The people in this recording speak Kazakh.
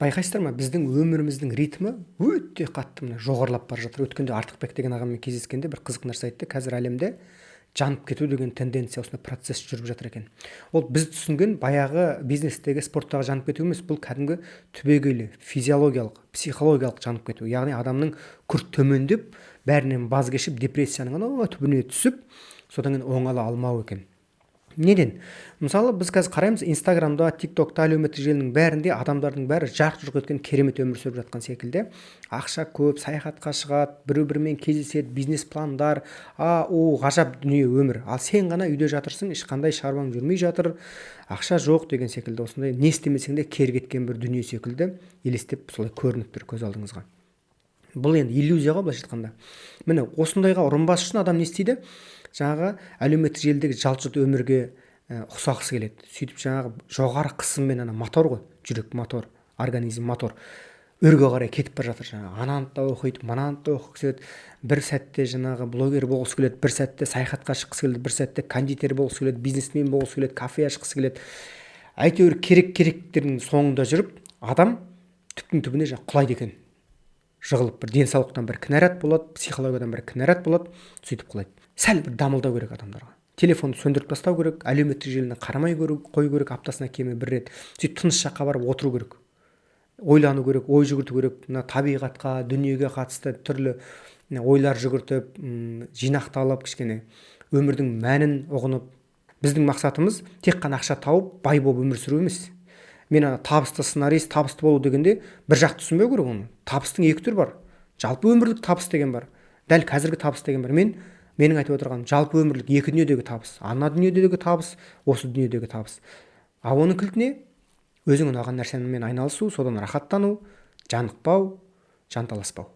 Байқайсыздар ма, біздің өміріміздің ритмі өте қатты мына жоғарылап бара жатыр. Өткенде Артықбек деген ағаммен кездескенде бір қызық нәрсе айтты. Қазір әлемде жанып кету деген тенденция, осындай процесс жүріп жатыр екен. Ол біз түсінген баяғы бизнестегі, спорттағы жанып кету емес, бұл кәдімгі түбегейлі физиологиялық, психологиялық жанып кету. Яғни адамның күрт төмендеп, бәрінен баз кешіп, депрессияның анау түбіне түсіп, содан кейін оңала алмау екен. Неден? Мысалы, біз қазір қараймыз, Инстаграмда, ТикТокта, әлеуметтік желінің бәрінде адамдардың бәрі жарқ-жұрқ еткен керемет өмір сүріп жатқан секілді. Ақша көп, саяхатқа шығады, біреу-бірімен кездеседі, бизнес пландар, ғажап дүние өмір. Ал сен ғана үйде жатырсың, ешқандай шаруаң жүрмей жатыр, ақша жоқ деген секілді, осындай не істемесең де кері кеткен бір дүние секілді елестеп солай көрініп тұр көз алдыңызға. Бұл енді иллюзия ғой, былайша айтқанда. Міне осындайға ұрынбас үшін адам не істейді? Жаңағы әлеуметтік желідегі жалт-жұлт өмірге ұқсағысы келеді. Сөйтіп жаңағы жоғары қысыммен, ана мотор ғой, жүрек мотор, организм мотор, өрге қарай кетіп бара жатыр. Жаңағы ананы да оқиды, мананы да оқығысы келеді. Бір сәтте жаңағы блогер болғысы келеді, бір сәтте саяхатқа шыққысы келеді, бір сәтте кондитер болғысы келеді, бизнесмен болғысы келеді, кафе ашқысы келеді. Әйтеуір керектердің соңында жүріп, адам түптің түбіне құлайды екен. Жығылып, бір денсаулықтан бір кінәрат болады, психологиядан бір кінәрат болады, сөйтіп құлайды. Сәл бір дамылдау керек адамдарға. Телефонды сөндіріп тастау керек, әлеуметтік желіні қарамай қою керек, аптасына кемі бір рет. Сөйтіп тыныш жаққа барып отыру керек. Ойлану керек, ой жүгірту керек. Мына табиғатқа, дүниеге қатысты түрлі ойлар жүгіртіп, жинақталып, кішкене өмірдің мәнін ұғынып. Біздің мақсатымыз тек қана ақша тауып, бай болып өмір сүру емес. Мен табысты сценарист, табысты болу дегенде бір жақ түсінбеу керек оны. Табыстың екі түрі бар. Жалпы өмірлік табыс деген бар. Дәл қазіргі табыс деген бар. Менің айтып отырғаным жалпы өмірлік екі дүниедегі табыс. Ана дүниедегі табыс, осы дүниедегі табыс. А оның кілті не? Өзің ұнаған нәрсемен айналысу, содан рахаттану, жанықпау, жанталаспау.